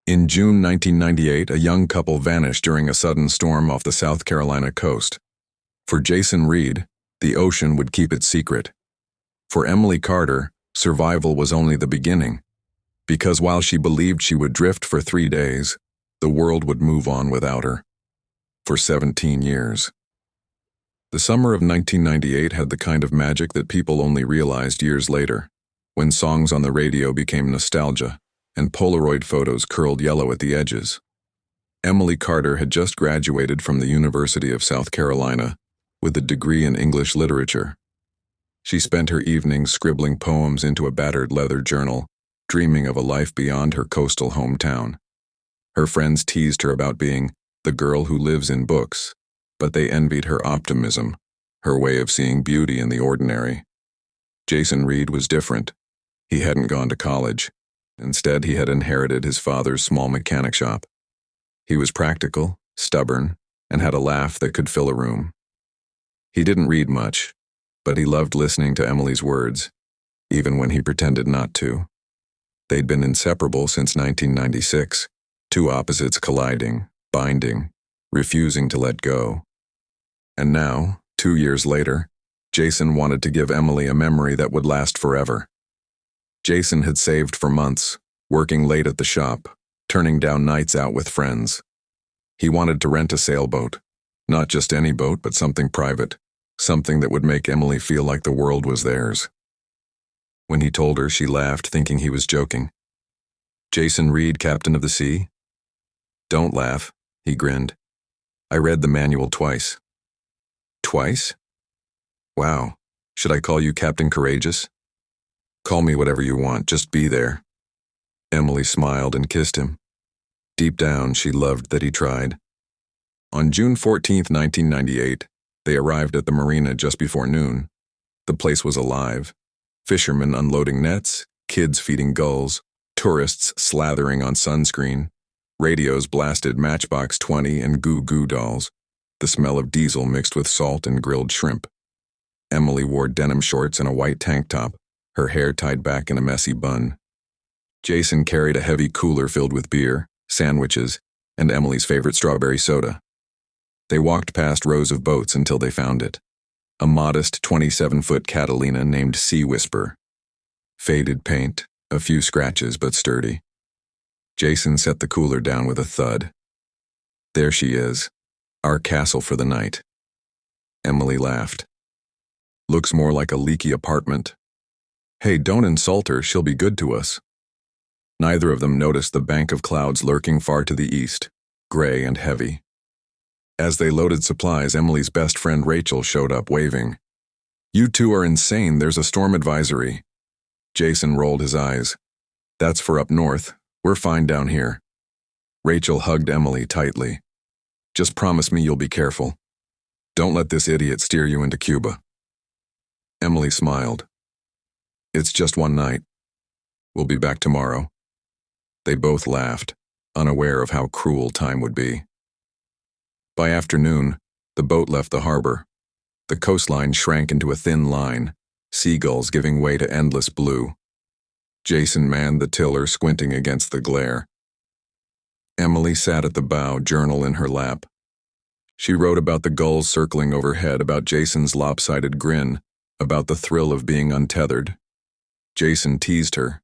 In June 1998, a young couple vanished during a sudden storm off the South Carolina coast. For Jason Reed, the ocean would keep its secret. For Emily Carter, survival was only the beginning, because while she believed she would drift for 3 days, the world would move on without her. For 17 years. The summer of 1998 had the kind of magic that people only realized years later, when songs on the radio became nostalgia, and Polaroid photos curled yellow at the edges. Emily Carter had just graduated from the University of South Carolina with a degree in English literature. She spent her evenings scribbling poems into a battered leather journal, dreaming of a life beyond her coastal hometown. Her friends teased her about being the girl who lives in books, but they envied her optimism, her way of seeing beauty in the ordinary. Jason Reed was different. He hadn't gone to college. Instead, he had inherited his father's small mechanic shop. He was practical, stubborn, and had a laugh that could fill a room. He didn't read much, but he loved listening to Emily's words, even when he pretended not to. They'd been inseparable since 1996, two opposites colliding, binding, refusing to let go. And now, 2 years later, Jason wanted to give Emily a memory that would last forever. Jason had saved for months, working late at the shop, turning down nights out with friends. He wanted to rent a sailboat, not just any boat, but something private, something that would make Emily feel like the world was theirs. When he told her, she laughed, thinking he was joking. "Jason Reed, captain of the sea?" "Don't laugh," he grinned. "I read the manual twice." "Twice? Wow. Should I call you Captain Courageous?" "Call me whatever you want, just be there." Emily smiled and kissed him. Deep down, she loved that he tried. On June 14, 1998, they arrived at the marina just before noon. The place was alive. Fishermen unloading nets, kids feeding gulls, tourists slathering on sunscreen. Radios blasted Matchbox 20 and Goo Goo Dolls, the smell of diesel mixed with salt and grilled shrimp. Emily wore denim shorts and a white tank top, her hair tied back in a messy bun. Jason carried a heavy cooler filled with beer, sandwiches, and Emily's favorite strawberry soda. They walked past rows of boats until they found it. A modest 27-foot Catalina named Sea Whisper. Faded paint, a few scratches but sturdy. Jason set the cooler down with a thud. "There she is, our castle for the night." Emily laughed. "Looks more like a leaky apartment." "Hey, don't insult her, she'll be good to us." Neither of them noticed the bank of clouds lurking far to the east, gray and heavy. As they loaded supplies, Emily's best friend Rachel showed up waving. "You two are insane, there's a storm advisory." Jason rolled his eyes. "That's for up north, we're fine down here." Rachel hugged Emily tightly. "Just promise me you'll be careful. Don't let this idiot steer you into Cuba." Emily smiled. "It's just one night. We'll be back tomorrow." They both laughed, unaware of how cruel time would be. By afternoon, the boat left the harbor. The coastline shrank into a thin line, seagulls giving way to endless blue. Jason manned the tiller, squinting against the glare. Emily sat at the bow, journal in her lap. She wrote about the gulls circling overhead, about Jason's lopsided grin, about the thrill of being untethered. Jason teased her.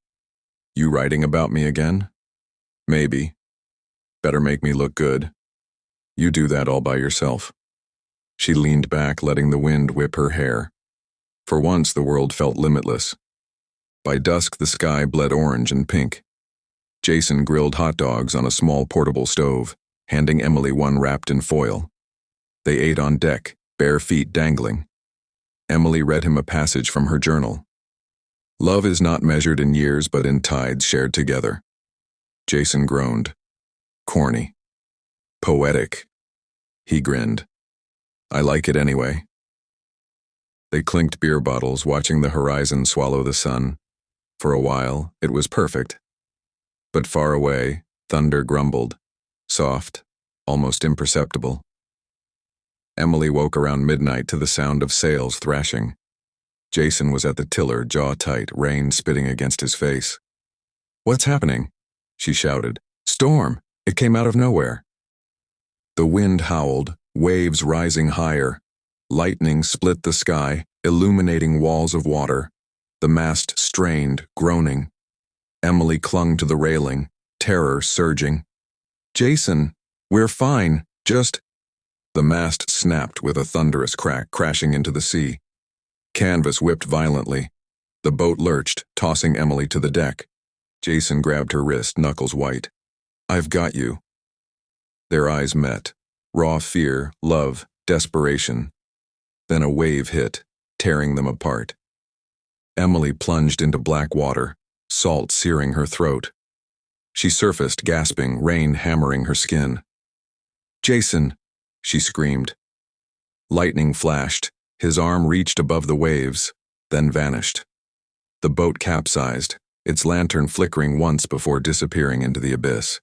"You writing about me again?" "Maybe. Better make me look good. You do that all by yourself." She leaned back, letting the wind whip her hair. For once, the world felt limitless. By dusk, the sky bled orange and pink. Jason grilled hot dogs on a small portable stove, handing Emily one wrapped in foil. They ate on deck, bare feet dangling. Emily read him a passage from her journal. "Love is not measured in years but in tides shared together." Jason groaned. "Corny. Poetic." He grinned. "I like it anyway." They clinked beer bottles, watching the horizon swallow the sun. For a while, it was perfect. But far away, thunder grumbled, soft, almost imperceptible. Emily woke around midnight to the sound of sails thrashing. Jason was at the tiller, jaw tight, rain spitting against his face. "What's happening?" she shouted, Storm! It came out of nowhere. The wind howled, waves rising higher. Lightning split the sky, illuminating walls of water. The mast strained, groaning. Emily clung to the railing, terror surging. "Jason, we're fine, just—" The mast snapped with a thunderous crack, crashing into the sea. Canvas whipped violently. The boat lurched, tossing Emily to the deck. Jason grabbed her wrist, knuckles white. "I've got you." Their eyes met. Raw fear, love, desperation. Then a wave hit, tearing them apart. Emily plunged into black water, salt searing her throat. She surfaced, gasping, rain hammering her skin. "Jason!" she screamed. Lightning flashed. His arm reached above the waves, then vanished. The boat capsized, its lantern flickering once before disappearing into the abyss.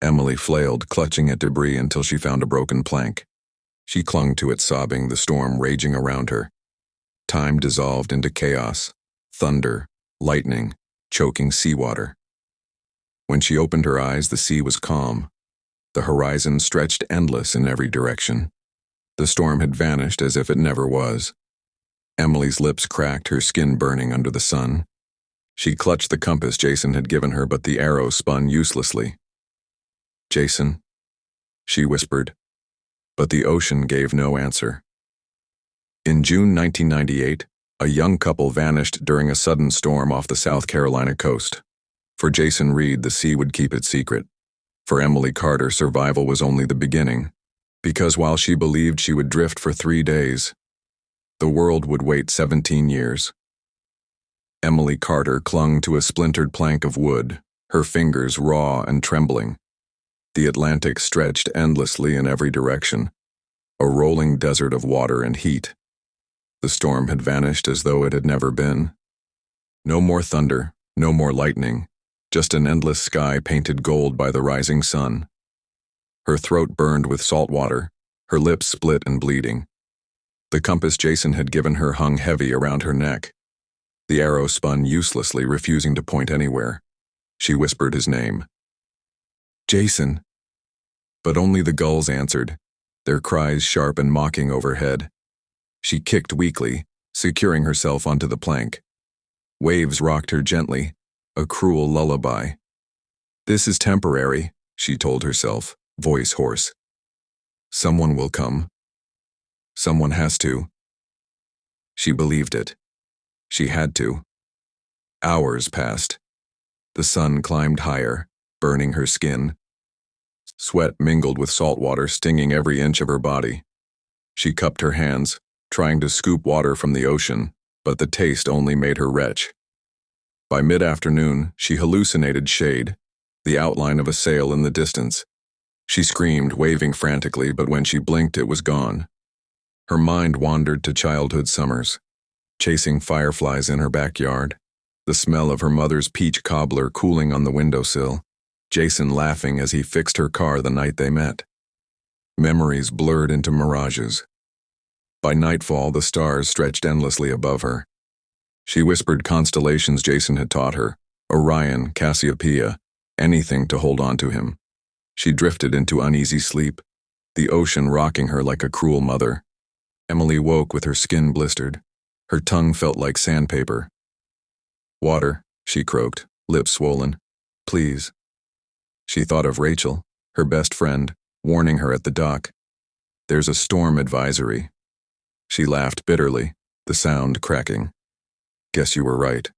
Emily flailed, clutching at debris until she found a broken plank. She clung to it, sobbing, the storm raging around her. Time dissolved into chaos, thunder, lightning, choking seawater. When she opened her eyes, the sea was calm. The horizon stretched endless in every direction. The storm had vanished as if it never was. Emily's lips cracked, her skin burning under the sun. She clutched the compass Jason had given her, but the arrow spun uselessly. "Jason," she whispered, but the ocean gave no answer. In June 1998, a young couple vanished during a sudden storm off the South Carolina coast. For Jason Reed, the sea would keep it secret. For Emily Carter, survival was only the beginning, because while she believed she would drift for 3 days, the world would wait 17 years. Emily Carter clung to a splintered plank of wood, her fingers raw and trembling. The Atlantic stretched endlessly in every direction, a rolling desert of water and heat. The storm had vanished as though it had never been. No more thunder, no more lightning, just an endless sky painted gold by the rising sun. Her throat burned with salt water, her lips split and bleeding. The compass Jason had given her hung heavy around her neck. The arrow spun uselessly, refusing to point anywhere. She whispered his name. "Jason." But only the gulls answered, their cries sharp and mocking overhead. She kicked weakly, securing herself onto the plank. Waves rocked her gently, a cruel lullaby. "This is temporary," she told herself, voice hoarse. "Someone will come. Someone has to." She believed it. She had to. Hours passed. The sun climbed higher, burning her skin. Sweat mingled with salt water, stinging every inch of her body. She cupped her hands, trying to scoop water from the ocean, but the taste only made her retch. By mid-afternoon, she hallucinated shade, the outline of a sail in the distance. She screamed, waving frantically, but when she blinked, it was gone. Her mind wandered to childhood summers, chasing fireflies in her backyard, the smell of her mother's peach cobbler cooling on the windowsill, Jason laughing as he fixed her car the night they met. Memories blurred into mirages. By nightfall, the stars stretched endlessly above her. She whispered constellations Jason had taught her, Orion, Cassiopeia, anything to hold on to him. She drifted into uneasy sleep, the ocean rocking her like a cruel mother. Emily woke with her skin blistered. Her tongue felt like sandpaper. "Water," she croaked, lips swollen. "Please." She thought of Rachel, her best friend, warning her at the dock. "There's a storm advisory." She laughed bitterly, the sound cracking. "Guess you were right."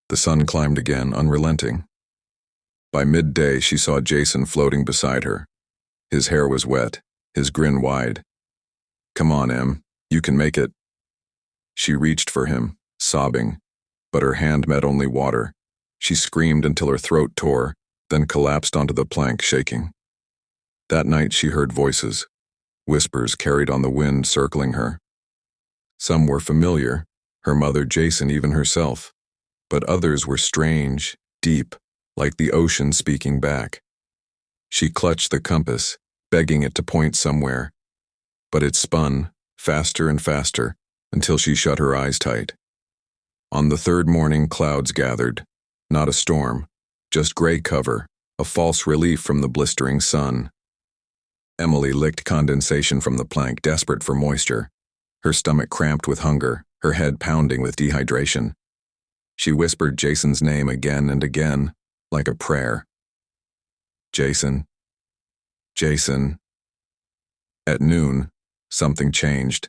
The sun climbed again, unrelenting. By midday, she saw Jason floating beside her. His hair was wet, his grin wide. "Come on, Em, you can make it." She reached for him, sobbing, but her hand met only water. She screamed until her throat tore, then collapsed onto the plank, shaking. That night she heard voices, whispers carried on the wind circling her. Some were familiar, her mother, Jason, even herself, but others were strange, deep, like the ocean speaking back. She clutched the compass, begging it to point somewhere, but it spun, faster and faster, until she shut her eyes tight. On the third morning, clouds gathered, not a storm, just gray cover, a false relief from the blistering sun. Emily licked condensation from the plank, desperate for moisture. Her stomach cramped with hunger, her head pounding with dehydration. She whispered Jason's name again and again, like a prayer. Jason. Jason. At noon, something changed.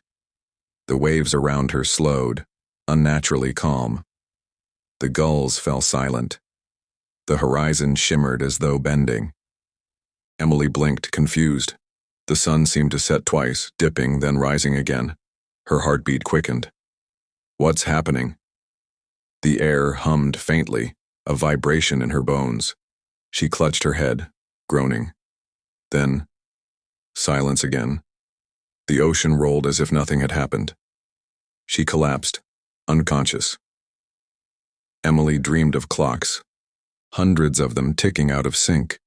The waves around her slowed, unnaturally calm. The gulls fell silent. The horizon shimmered as though bending. Emily blinked, confused. The sun seemed to set twice, dipping, then rising again. Her heartbeat quickened. What's happening? The air hummed faintly, a vibration in her bones. She clutched her head, groaning. Then, silence again. The ocean rolled as if nothing had happened. She collapsed, unconscious. Emily dreamed of clocks, hundreds of them ticking out of sync.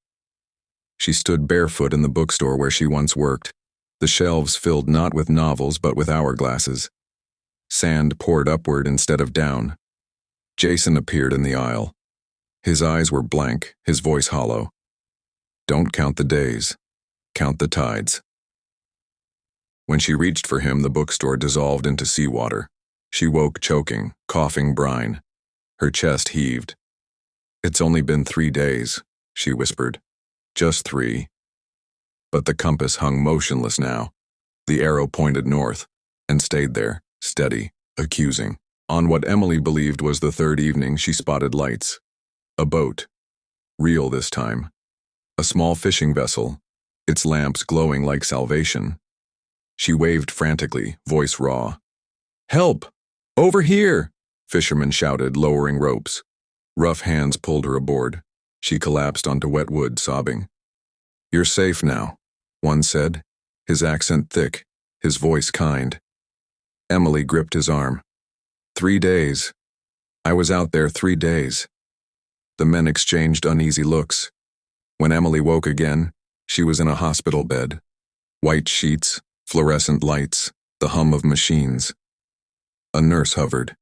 She stood barefoot in the bookstore where she once worked, the shelves filled not with novels but with hourglasses. Sand poured upward instead of down. Jason appeared in the aisle. His eyes were blank, his voice hollow. Don't count the days, count the tides. When she reached for him, the bookstore dissolved into seawater. She woke choking, coughing brine. Her chest heaved. It's only been 3 days, she whispered. Just 3. But the compass hung motionless now. The arrow pointed north, and stayed there, steady, accusing. On what Emily believed was the 3rd evening, she spotted lights. A boat. Real this time. A small fishing vessel, its lamps glowing like salvation. She waved frantically, voice raw. Help! Over here! Fishermen shouted, lowering ropes. Rough hands pulled her aboard. She collapsed onto wet wood, sobbing. You're safe now, one said, his accent thick, his voice kind. Emily gripped his arm. 3 days. I was out there 3 days. The men exchanged uneasy looks. When Emily woke again, she was in a hospital bed. White sheets, fluorescent lights, the hum of machines. A nurse hovered.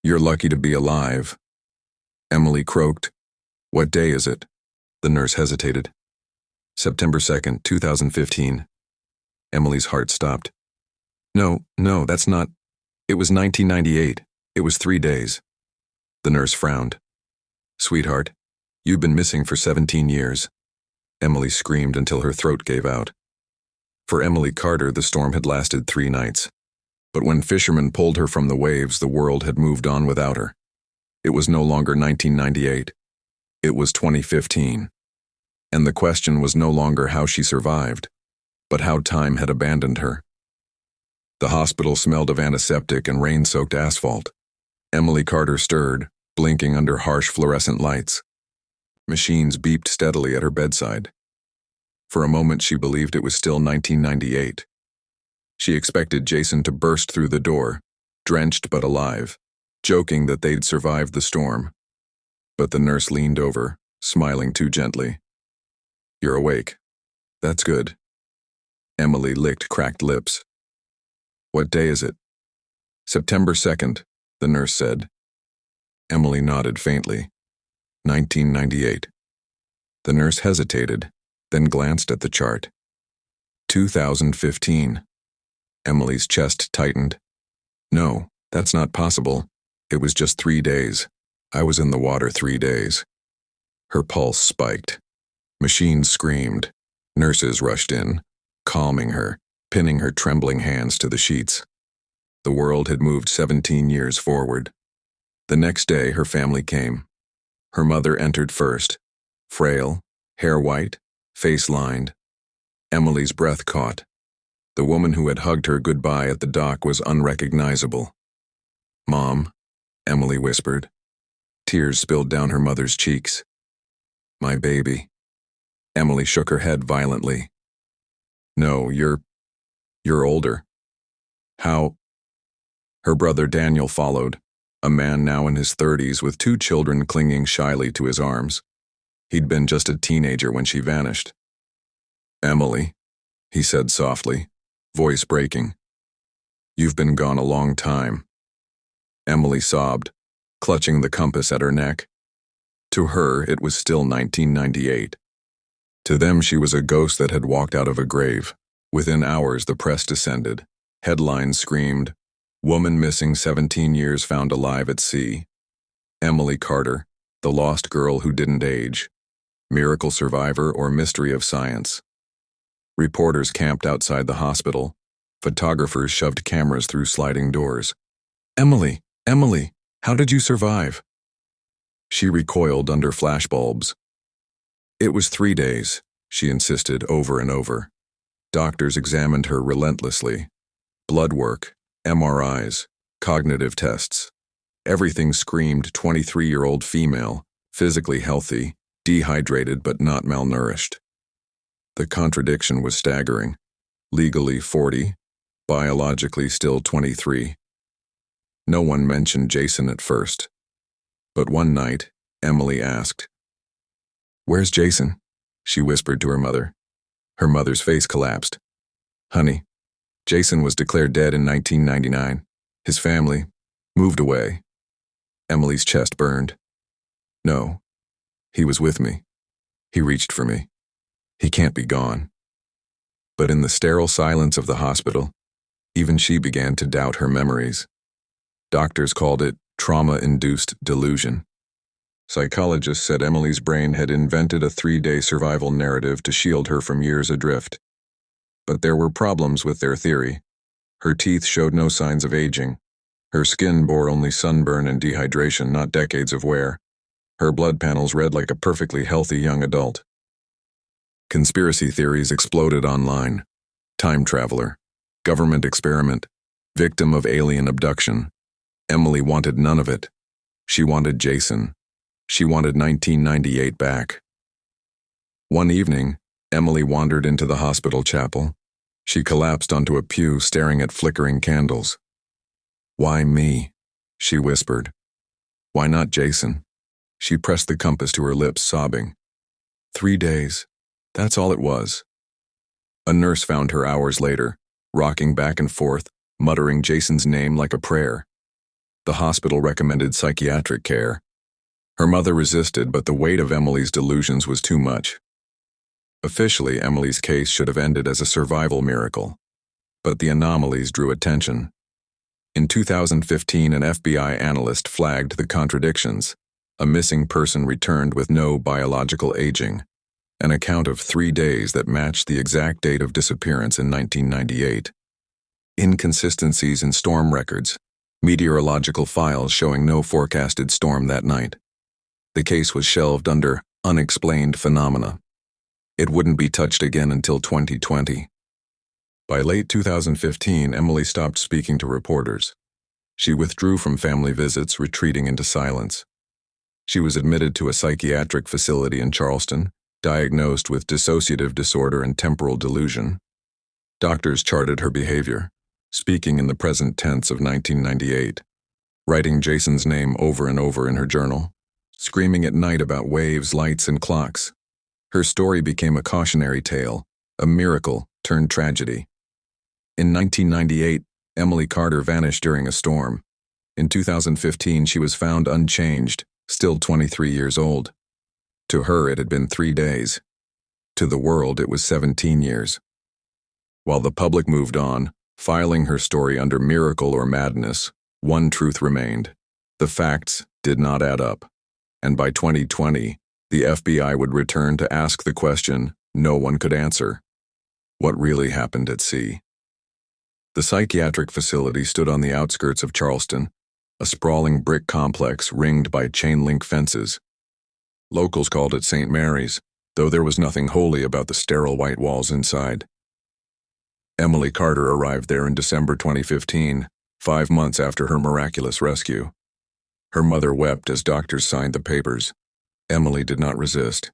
You're lucky to be alive. Emily croaked. What day is it? The nurse hesitated. September 2nd, 2015. Emily's heart stopped. No, that's not. It was 1998. It was 3 days. The nurse frowned. Sweetheart, you've been missing for 17 years. Emily screamed until her throat gave out. For Emily Carter, the storm had lasted 3 nights. But when fishermen pulled her from the waves, the world had moved on without her. It was no longer 1998. It was 2015. And the question was no longer how she survived, but how time had abandoned her. The hospital smelled of antiseptic and rain-soaked asphalt. Emily Carter stirred, blinking under harsh fluorescent lights. Machines beeped steadily at her bedside. For a moment she believed it was still 1998. She expected Jason to burst through the door, drenched but alive, joking that they'd survived the storm. But the nurse leaned over, smiling too gently. You're awake. That's good. Emily licked cracked lips. What day is it? September 2nd, the nurse said. Emily nodded faintly. 1998. The nurse hesitated, then glanced at the chart. 2015. Emily's chest tightened. No, that's not possible. It was just 3 days. I was in the water 3 days. Her pulse spiked. Machines screamed. Nurses rushed in, calming her, pinning her trembling hands to the sheets. The world had moved 17 years forward. The next day, her family came. Her mother entered first, frail, hair white, face lined. Emily's breath caught. The woman who had hugged her goodbye at the dock was unrecognizable. Mom, Emily whispered. Tears spilled down her mother's cheeks. My baby. Emily shook her head violently. No, you're older. How? Her brother Daniel followed, a man now in his 30s with 2 children clinging shyly to his arms. He'd been just a teenager when she vanished. Emily, he said softly, voice breaking. You've been gone a long time. Emily sobbed, clutching the compass at her neck. To her, it was still 1998. To them, she was a ghost that had walked out of a grave. Within hours, the press descended. Headlines screamed, "Woman missing 17 years found alive at sea." Emily Carter, the lost girl who didn't age. Miracle survivor or mystery of science. Reporters camped outside the hospital. Photographers shoved cameras through sliding doors. "Emily, Emily, how did you survive?" She recoiled under flashbulbs. "It was 3 days," she insisted over and over. Doctors examined her relentlessly. Blood work, MRIs, cognitive tests. Everything screamed 23-year-old female, physically healthy, dehydrated but not malnourished. The contradiction was staggering. Legally 40, biologically still 23. No one mentioned Jason at first. But one night, Emily asked, "Where's Jason?" she whispered to her mother. Her mother's face collapsed. "Honey, Jason was declared dead in 1999. His family moved away." Emily's chest burned. "No, he was with me. He reached for me. He can't be gone." But in the sterile silence of the hospital, even she began to doubt her memories. Doctors called it trauma-induced delusion. Psychologists said Emily's brain had invented a 3-day survival narrative to shield her from years adrift. But there were problems with their theory. Her teeth showed no signs of aging. Her skin bore only sunburn and dehydration, not decades of wear. Her blood panels read like a perfectly healthy young adult. Conspiracy theories exploded online. Time traveler, government experiment, victim of alien abduction. Emily wanted none of it. She wanted Jason. She wanted 1998 back. One evening, Emily wandered into the hospital chapel. She collapsed onto a pew, staring at flickering candles. "Why me?" she whispered. "Why not Jason?" She pressed the compass to her lips, sobbing. 3 days. That's all it was. A nurse found her hours later, rocking back and forth, muttering Jason's name like a prayer. The hospital recommended psychiatric care. Her mother resisted, but the weight of Emily's delusions was too much. Officially, Emily's case should have ended as a survival miracle. But the anomalies drew attention. In 2015, an FBI analyst flagged the contradictions. A missing person returned with no biological aging. An account of 3 days that matched the exact date of disappearance in 1998. Inconsistencies in storm records. Meteorological files showing no forecasted storm that night. The case was shelved under unexplained phenomena. It wouldn't be touched again until 2020. By late 2015, Emily stopped speaking to reporters. She withdrew from family visits, retreating into silence. She was admitted to a psychiatric facility in Charleston, diagnosed with dissociative disorder and temporal delusion. Doctors charted her behavior, speaking in the present tense of 1998, writing Jason's name over and over in her journal, screaming at night about waves, lights, and clocks. Her story became a cautionary tale, a miracle turned tragedy. In 1998, Emily Carter vanished during a storm. In 2015, she was found unchanged, still 23 years old. To her, it had been 3 days. To the world, it was 17 years. While the public moved on, filing her story under miracle or madness, one truth remained. The facts did not add up. And by 2020, the FBI would return to ask the question no one could answer. What really happened at sea? The psychiatric facility stood on the outskirts of Charleston, a sprawling brick complex ringed by chain-link fences. Locals called it St. Mary's, though there was nothing holy about the sterile white walls inside. Emily Carter arrived there in December 2015, 5 months after her miraculous rescue. Her mother wept as doctors signed the papers. Emily did not resist.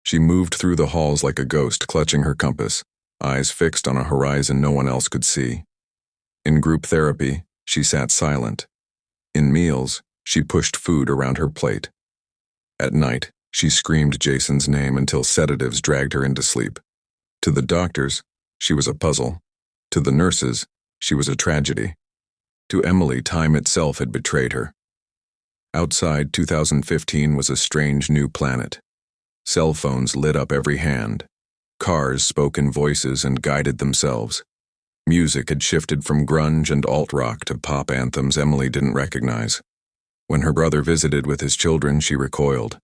She moved through the halls like a ghost, clutching her compass, eyes fixed on a horizon no one else could see. In group therapy, she sat silent. In meals, she pushed food around her plate. At night, she screamed Jason's name until sedatives dragged her into sleep. To the doctors, she was a puzzle. To the nurses, she was a tragedy. To Emily, time itself had betrayed her. Outside, 2015 was a strange new planet. Cell phones lit up every hand. Cars spoke in voices and guided themselves. Music had shifted from grunge and alt-rock to pop anthems Emily didn't recognize. When her brother visited with his children, she recoiled.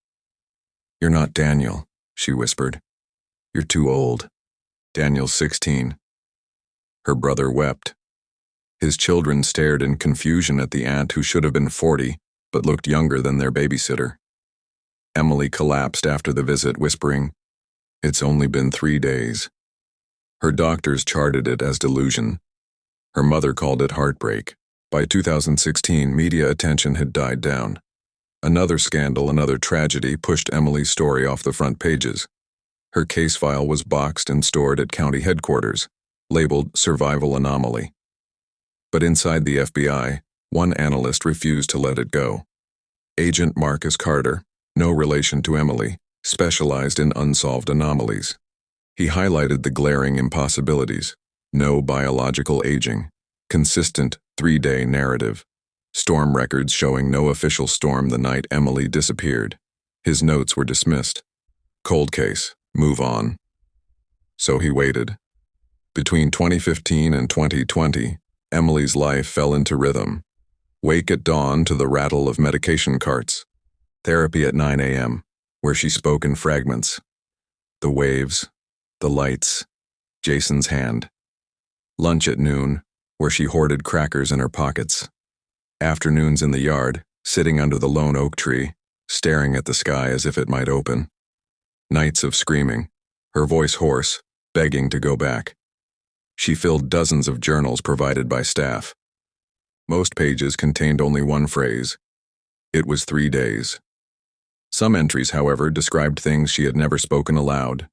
"You're not Daniel," she whispered. "You're too old. Daniel's 16. Her brother wept. His children stared in confusion at the aunt who should have been 40, but looked younger than their babysitter. Emily collapsed after the visit, whispering, "It's only been 3 days." Her doctors charted it as delusion. Her mother called it heartbreak. By 2016, media attention had died down. Another scandal, another tragedy pushed Emily's story off the front pages. Her case file was boxed and stored at county headquarters, labeled Survival Anomaly. But inside the FBI, one analyst refused to let it go. Agent Marcus Carter, no relation to Emily, specialized in unsolved anomalies. He highlighted the glaring impossibilities: no biological aging, consistent 3-day narrative, storm records showing no official storm the night Emily disappeared. His notes were dismissed. Cold case, move on. So he waited. Between 2015 and 2020, Emily's life fell into rhythm. Wake at dawn to the rattle of medication carts. Therapy at 9 a.m., where she spoke in fragments. The waves, the lights, Jason's hand. Lunch at noon, where she hoarded crackers in her pockets. Afternoons in the yard, sitting under the lone oak tree, staring at the sky as if it might open. Nights of screaming, her voice hoarse, begging to go back. She filled dozens of journals provided by staff. Most pages contained only one phrase: "It was 3 days." Some entries, however, described things she had never spoken aloud.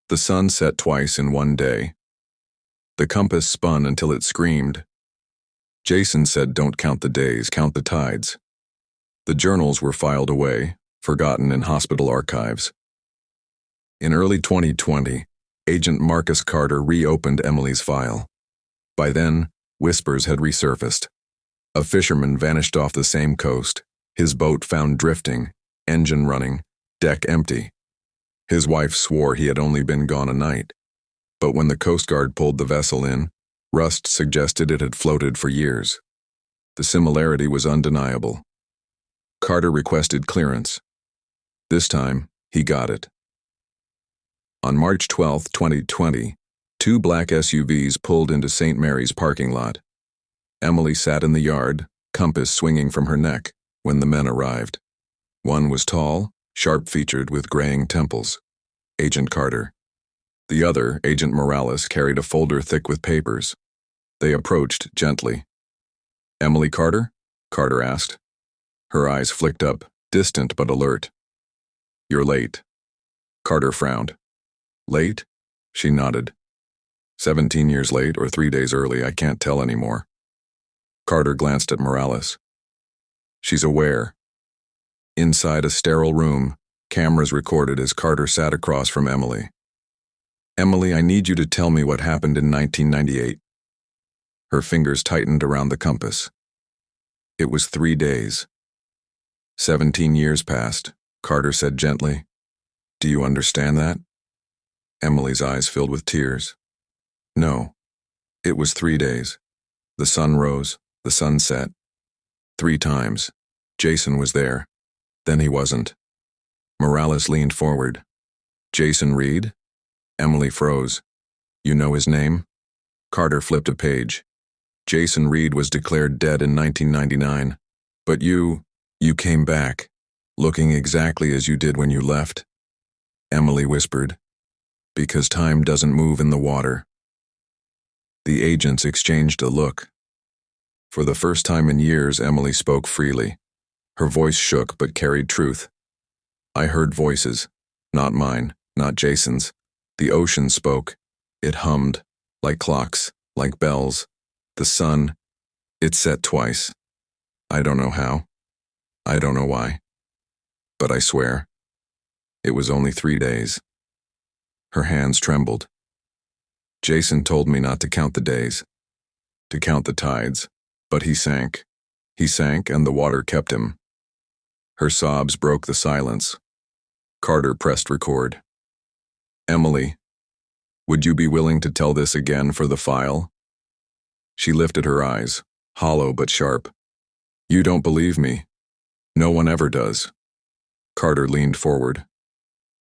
The sun set twice in 1 day. The compass spun until it screamed. Jason said, "Don't count the days, count the tides." The journals were filed away, forgotten in hospital archives. In early 2020, Agent Marcus Carter reopened Emily's file. By then, whispers had resurfaced. A fisherman vanished off the same coast, his boat found drifting, engine running, deck empty. His wife swore he had only been gone a night. But when the Coast Guard pulled the vessel in, Rust suggested it had floated for years. The similarity was undeniable. Carter requested clearance. This time, he got it. On March 12, 2020, 2 black SUVs pulled into St. Mary's parking lot. Emily sat in the yard, compass swinging from her neck, when the men arrived. One was tall, sharp-featured with graying temples. Agent Carter. The other, Agent Morales, carried a folder thick with papers. They approached gently. "Emily Carter?" Carter asked. Her eyes flicked up, distant but alert. "You're late." Carter frowned. "Late?" She nodded. 17 years late or 3 days early, I can't tell anymore. Carter glanced at Morales. "She's aware." Inside a sterile room, cameras recorded as Carter sat across from Emily. "Emily, I need you to tell me what happened in 1998. Her fingers tightened around the compass. "It was 3 days. 17 years passed," Carter said gently. "Do you understand that?" Emily's eyes filled with tears. "No. It was 3 days. The sun rose, the sun set. 3 times. Jason was there. Then he wasn't." Morales leaned forward. "Jason Reed?" Emily froze. "You know his name?" Carter flipped a page. "Jason Reed was declared dead in 1999. But you came back, looking exactly as you did when you left." Emily whispered, "Because time doesn't move in the water." The agents exchanged a look. For the first time in years, Emily spoke freely. Her voice shook but carried truth. "I heard voices. Not mine, not Jason's. The ocean spoke. It hummed, like clocks, like bells. The sun, it set twice. I don't know how. I don't know why. But I swear, it was only 3 days." Her hands trembled. "Jason told me not to count the days, to count the tides, but he sank. He sank and the water kept him. Her sobs broke the silence. Carter pressed record. "Emily, would you be willing to tell this again for the file?" She lifted her eyes, hollow but sharp. "You don't believe me. No one ever does." Carter leaned forward.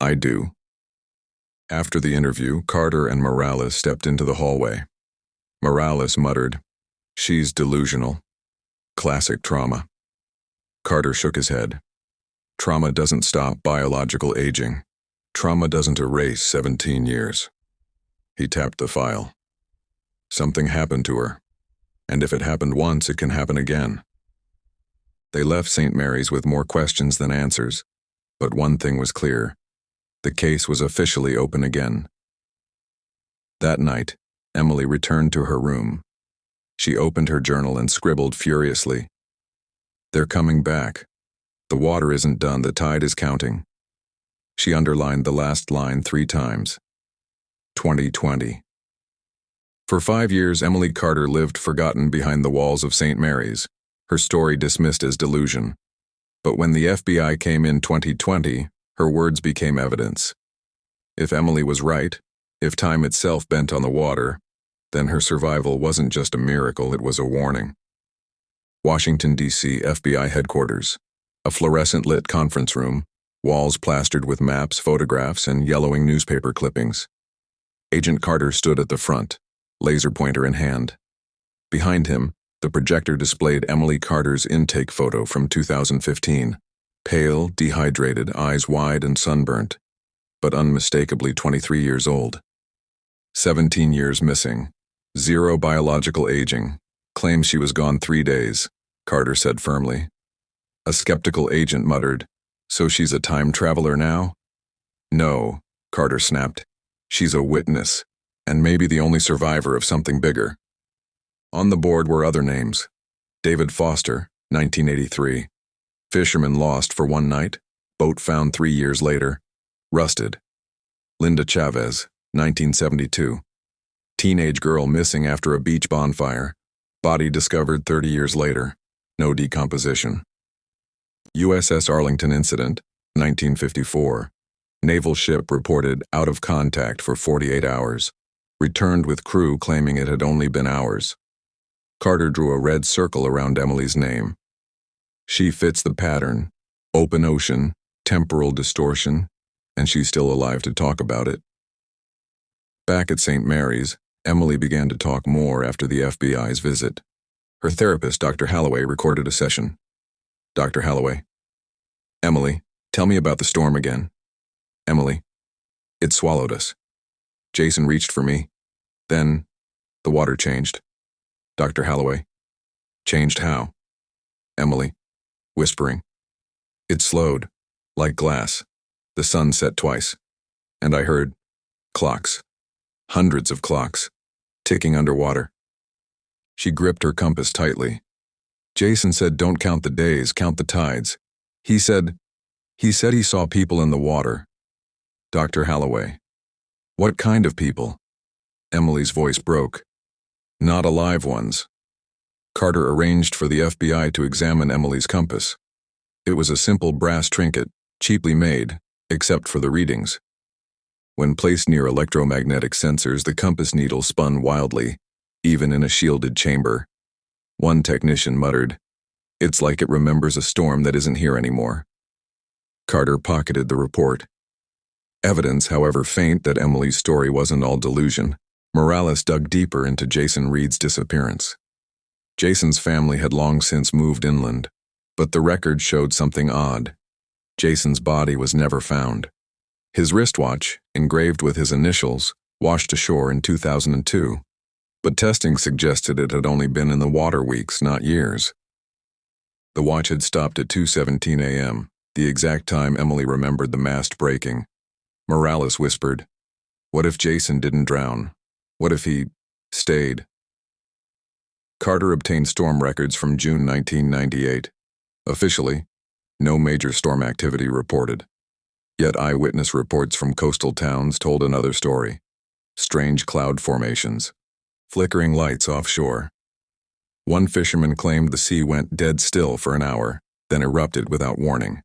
"I do." After the interview, Carter and Morales stepped into the hallway. Morales muttered, "She's delusional. Classic trauma." Carter shook his head. "Trauma doesn't stop biological aging. Trauma doesn't erase 17 years. He tapped the file. "Something happened to her. And if it happened once, it can happen again." They left St. Mary's with more questions than answers, but one thing was clear. The case was officially open again. That night, Emily returned to her room. She opened her journal and scribbled furiously. "They're coming back. The water isn't done, the tide is counting." She underlined the last line 3 times. 2020. For 5 years, Emily Carter lived forgotten behind the walls of St. Mary's, her story dismissed as delusion. But when the FBI came in 2020, her words became evidence. If Emily was right, if time itself bent on the water, then her survival wasn't just a miracle, it was a warning. Washington, D.C. FBI headquarters. A fluorescent-lit conference room, walls plastered with maps, photographs, and yellowing newspaper clippings. Agent Carter stood at the front, laser pointer in hand. Behind him, the projector displayed Emily Carter's intake photo from 2015. Pale, dehydrated, eyes wide and sunburnt, but unmistakably 23 years old. 17 years missing. 0 biological aging. Claims she was gone 3 days, Carter said firmly. A skeptical agent muttered, "So she's a time traveler now?" "No," Carter snapped. "She's a witness, and maybe the only survivor of something bigger." On the board were other names. David Foster, 1983. Fisherman lost for 1 night, boat found 3 years later. Rusted. Linda Chavez, 1972. Teenage girl missing after a beach bonfire. Body discovered 30 years later. No decomposition. USS Arlington incident, 1954. Naval ship reported out of contact for 48 hours. Returned with crew claiming it had only been hours. Carter drew a red circle around Emily's name. She fits the pattern. Open ocean, temporal distortion, and she's still alive to talk about it. Back at St. Mary's, Emily began to talk more after the FBI's visit. Her therapist, Dr. Holloway, recorded a session. Dr. Holloway. "Emily, tell me about the storm again." Emily. "It swallowed us. Jason reached for me. Then, the water changed." Dr. Holloway. "Changed how?" Emily, whispering. "It slowed, like glass. The sun set twice. And I heard clocks. Hundreds of clocks, ticking underwater." She gripped her compass tightly. "Jason said don't count the days, count the tides. He said he saw people in the water." Dr. Holloway. "What kind of people?" Emily's voice broke. "Not alive ones." Carter arranged for the FBI to examine Emily's compass. It was a simple brass trinket, cheaply made, except for the readings. When placed near electromagnetic sensors, the compass needle spun wildly, even in a shielded chamber. One technician muttered, "It's like it remembers a storm that isn't here anymore." Carter pocketed the report. Evidence, however faint, that Emily's story wasn't all delusion. Morales dug deeper into Jason Reed's disappearance. Jason's family had long since moved inland, but the record showed something odd. Jason's body was never found. His wristwatch, engraved with his initials, washed ashore in 2002, but testing suggested it had only been in the water weeks, not years. The watch had stopped at 2:17 a.m., the exact time Emily remembered the mast breaking. Morales whispered, "What if Jason didn't drown? What if he stayed?" Carter obtained storm records from June 1998. Officially, no major storm activity reported. Yet eyewitness reports from coastal towns told another story. Strange cloud formations. Flickering lights offshore. One fisherman claimed the sea went dead still for an hour, then erupted without warning.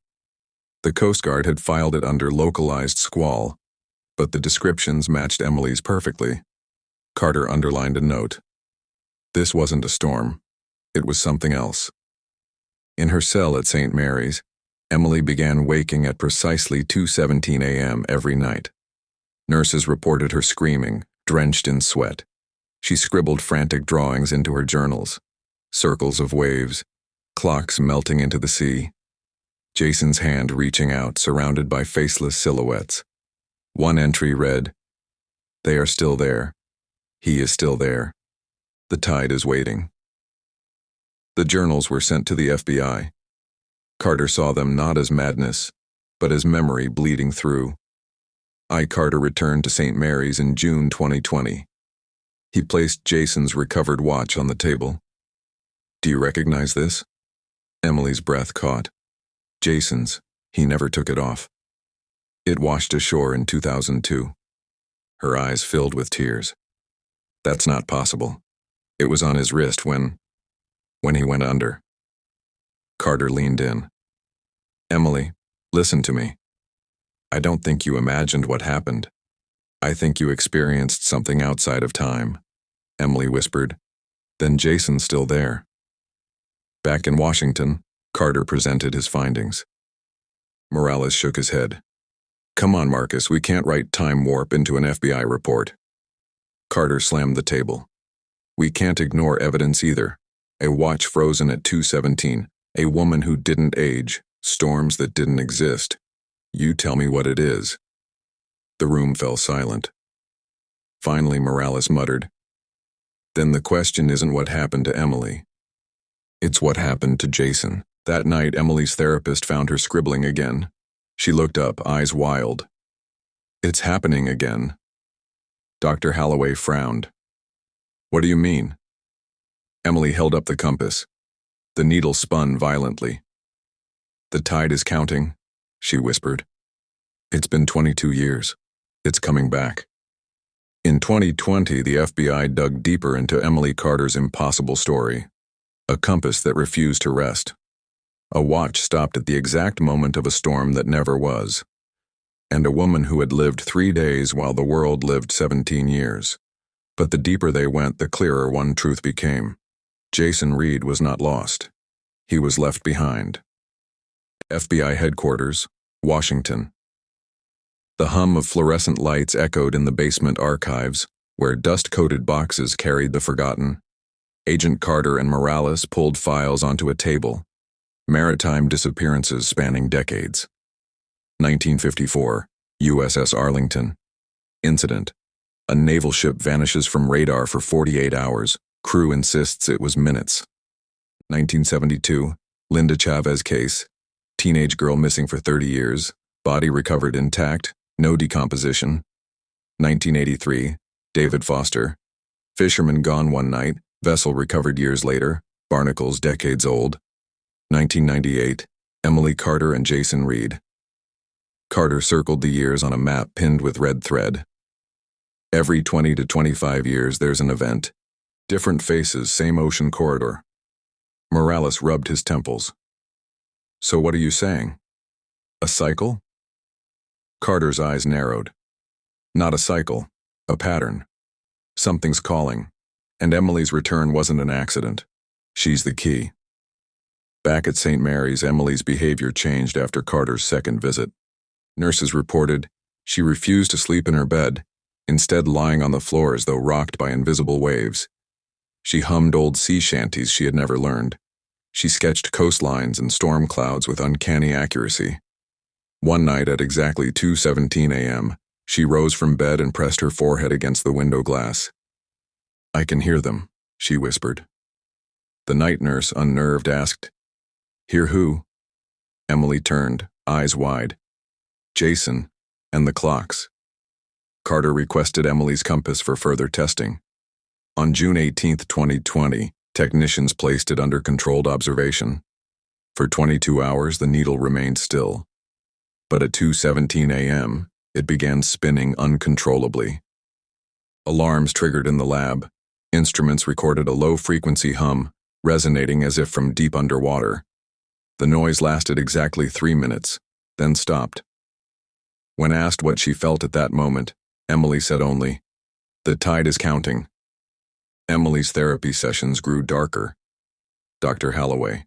The Coast Guard had filed it under localized squall, but the descriptions matched Emily's perfectly. Carter underlined a note. This wasn't a storm. It was something else. In her cell at St. Mary's, Emily began waking at precisely 2:17 a.m. every night. Nurses reported her screaming, drenched in sweat. She scribbled frantic drawings into her journals. Circles of waves, clocks melting into the sea. Jason's hand reaching out, surrounded by faceless silhouettes. One entry read, "They are still there. He is still there. The tide is waiting." The journals were sent to the FBI. Carter saw them not as madness, but as memory bleeding through. Carter returned to St. Mary's in June 2020. He placed Jason's recovered watch on the table. "Do you recognize this?" Emily's breath caught. Jason's. He never took it off. It washed ashore in 2002. Her eyes filled with tears. "That's not possible. It was on his wrist when he went under." Carter leaned in. "Emily, listen to me. I don't think you imagined what happened. I think you experienced something outside of time," Emily whispered. "Then Jason's still there." Back in Washington, Carter presented his findings. Morales shook his head. "Come on, Marcus, we can't write time warp into an FBI report." Carter slammed the table. "We can't ignore evidence either. A watch frozen at 2:17, a woman who didn't age, storms that didn't exist. You tell me what it is." The room fell silent. Finally, Morales muttered, "Then the question isn't what happened to Emily. It's what happened to Jason." That night, Emily's therapist found her scribbling again. She looked up, eyes wild. "It's happening again." Dr. Holloway frowned. "What do you mean?" Emily held up the compass. The needle spun violently. "The tide is counting," she whispered. "It's been 22 years. It's coming back." In 2020, the FBI dug deeper into Emily Carter's impossible story. A compass that refused to rest. A watch stopped at the exact moment of a storm that never was. And a woman who had lived 3 days while the world lived 17 years. But the deeper they went, the clearer one truth became. Jason Reed was not lost. He was left behind. FBI headquarters, Washington. The hum of fluorescent lights echoed in the basement archives, where dust-coated boxes carried the forgotten. Agent Carter and Morales pulled files onto a table. Maritime disappearances spanning decades. 1954, USS Arlington. Incident. A naval ship vanishes from radar for 48 hours. Crew insists it was minutes. 1972, Linda Chavez case. Teenage girl missing for 30 years. Body recovered intact. No decomposition. 1983, David Foster. Fisherman gone one night. Vessel recovered years later. Barnacles decades old. 1998, Emily Carter and Jason Reed. Carter circled the years on a map pinned with red thread. Every 20 to 25 years there's an event. Different faces, same ocean corridor. Morales rubbed his temples. "So what are you saying? A cycle?" Carter's eyes narrowed. "Not a cycle, a pattern. Something's calling, and Emily's return wasn't an accident. She's the key." Back at St. Mary's, Emily's behavior changed after Carter's second visit. Nurses reported she refused to sleep in her bed, instead lying on the floor as though rocked by invisible waves. She hummed old sea shanties she had never learned. She sketched coastlines and storm clouds with uncanny accuracy. One night at exactly 2:17 a.m., she rose from bed and pressed her forehead against the window glass. "I can hear them," she whispered. The night nurse, unnerved, asked, "Hear who?" Emily turned, eyes wide. "Jason, and the clocks." Carter requested Emily's compass for further testing. On June 18, 2020, technicians placed it under controlled observation. For 22 hours, the needle remained still. But at 2:17 a.m., it began spinning uncontrollably. Alarms triggered in the lab. Instruments recorded a low-frequency hum, resonating as if from deep underwater. The noise lasted exactly 3 minutes, then stopped. When asked what she felt at that moment, Emily said only, "The tide is counting." Emily's therapy sessions grew darker. Dr. Holloway.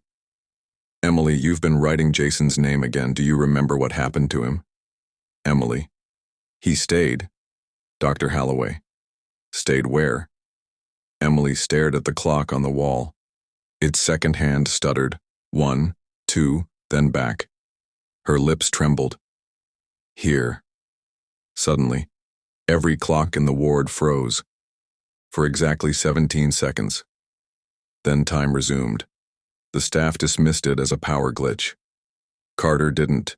Emily, you've been writing Jason's name again. Do you remember what happened to him? Emily. He stayed. Dr. Holloway. Stayed where? Emily stared at the clock on the wall. Its second hand stuttered, 1, 2, then back. Her lips trembled. Here. Suddenly, every clock in the ward froze. For exactly 17 seconds. Then time resumed. The staff dismissed it as a power glitch. Carter didn't.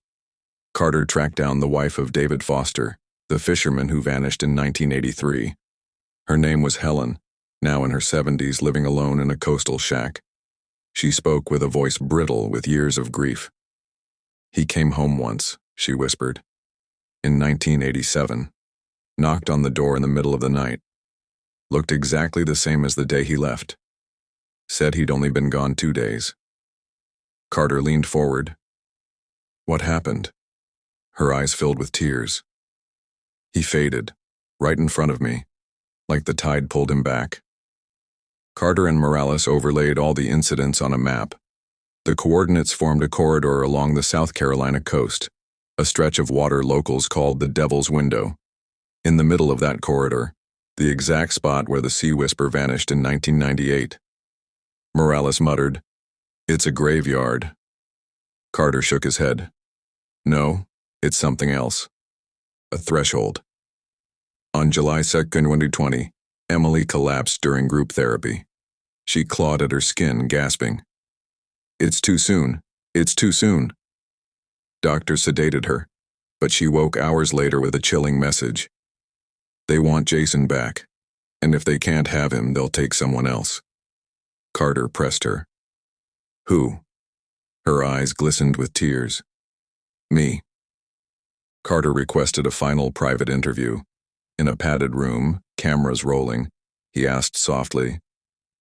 Carter tracked down the wife of David Foster, the fisherman who vanished in 1983. Her name was Helen, now in her 70s, living alone in a coastal shack. She spoke with a voice brittle with years of grief. "He came home once," she whispered. "In 1987. Knocked on the door in the middle of the night. Looked exactly the same as the day he left. Said he'd only been gone 2 days." Carter leaned forward. "What happened?" Her eyes filled with tears. "He faded, right in front of me, like the tide pulled him back." Carter and Morales overlaid all the incidents on a map. The coordinates formed a corridor along the South Carolina coast, a stretch of water locals called the Devil's Window. In the middle of that corridor, the exact spot where the Sea Whisper vanished in 1998. Morales muttered, "It's a graveyard." Carter shook his head. "No, it's something else. A threshold." On July 2nd, 2020, Emily collapsed during group therapy. She clawed at her skin, gasping, "It's too soon. It's too soon." Doctors sedated her, but she woke hours later with a chilling message. "They want Jason back, and if they can't have him, they'll take someone else." Carter pressed her. "Who?" Her eyes glistened with tears. "Me." Carter requested a final private interview. In a padded room, cameras rolling, he asked softly,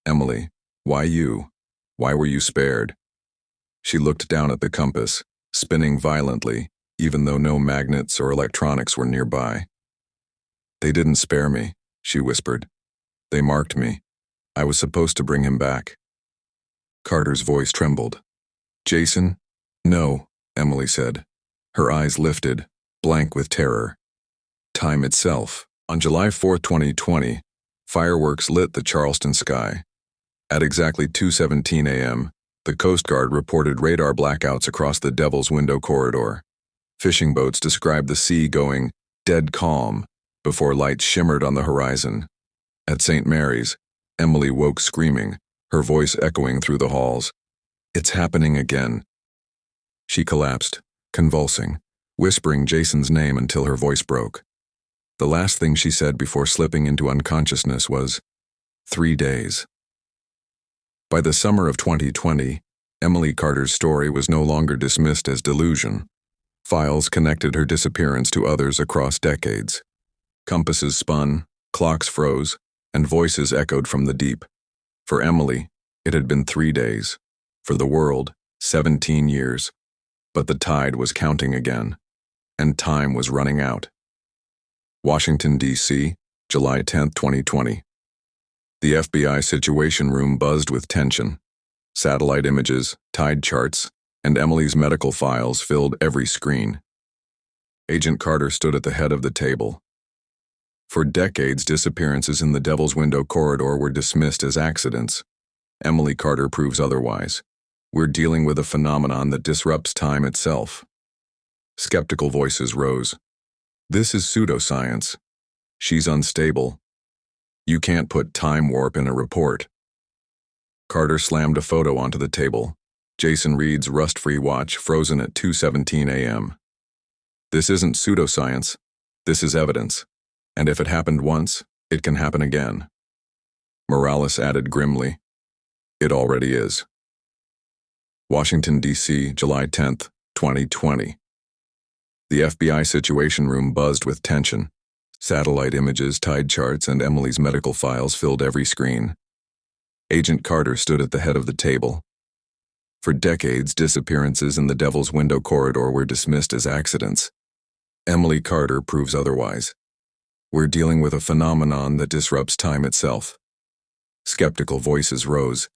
"Emily, why you? Why were you spared?" She looked down at the compass, spinning violently, even though no magnets or electronics were nearby. "They didn't spare me," she whispered. "They marked me. I was supposed to bring him back." Carter's voice trembled. "Jason?" "No," Emily said. Her eyes lifted, blank with terror. Time itself. On July 4, 2020, fireworks lit the Charleston sky. At exactly 2:17 a.m., the Coast Guard reported radar blackouts across the Devil's Window corridor. Fishing boats described the sea going dead calm before lights shimmered on the horizon. At St. Mary's, Emily woke screaming, her voice echoing through the halls. "It's happening again." She collapsed, convulsing, whispering Jason's name until her voice broke. The last thing she said before slipping into unconsciousness was, 3 days. By the summer of 2020, Emily Carter's story was no longer dismissed as delusion. Files connected her disappearance to others across decades. Compasses spun, clocks froze, and voices echoed from the deep. For Emily, it had been 3 days. For the world, 17 years. But the tide was counting again, and time was running out. Washington, D.C., July 10, 2020. The FBI Situation Room buzzed with tension. Satellite images, tide charts, and Emily's medical files filled every screen. Agent Carter stood at the head of the table. For decades, disappearances in the Devil's Window corridor were dismissed as accidents. Emily Carter proves otherwise. We're dealing with a phenomenon that disrupts time itself. Skeptical voices rose. "This is pseudoscience. She's unstable. You can't put time warp in a report." Carter slammed a photo onto the table. Jason Reed's rust-free watch frozen at 2:17 a.m. "This isn't pseudoscience. This is evidence. And if it happened once, it can happen again." Morales added grimly, "It already is." Washington, D.C., July 10, 2020. The FBI Situation Room buzzed with tension. Satellite images, tide charts, and Emily's medical files filled every screen. Agent Carter stood at the head of the table. For decades, disappearances in the Devil's Window corridor were dismissed as accidents. Emily Carter proves otherwise. We're dealing with a phenomenon that disrupts time itself. Skeptical voices rose.